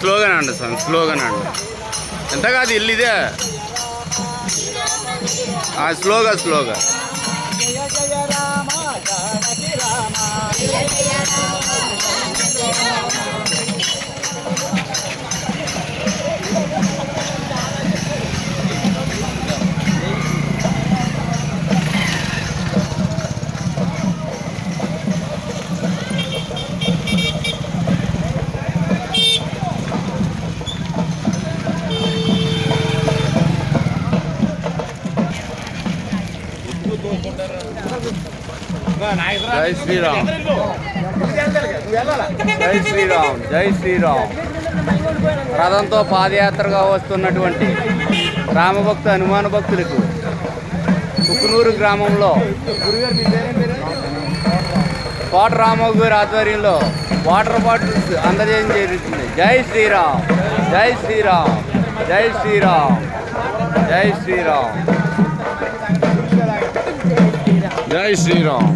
స్లోగానే అండి స్వామి, స్లోగానే అండి. ఎంత కాదు ఇల్లు ఇదే. స్లోగా స్లోగా. జయ జయ రామ జానకి రామ జయ జయ రామ జానకి రామ. జై శ్రీరామ్, జై శ్రీరామ్, జై శ్రీరామ్. రథంతో పాదయాత్రగా వస్తున్నటువంటి రామభక్తు హనుమాన్ భక్తులకు కుకునూరు గ్రామంలో కోట రామబాబు గారి ఆధ్వర్యంలో వాటర్ బాటిల్స్ అందజేయడం జరుగుతుంది. జై శ్రీరామ్, జై శ్రీరామ్, జై శ్రీరామ్, జై శ్రీరామ్, జై శ్రీరామ్.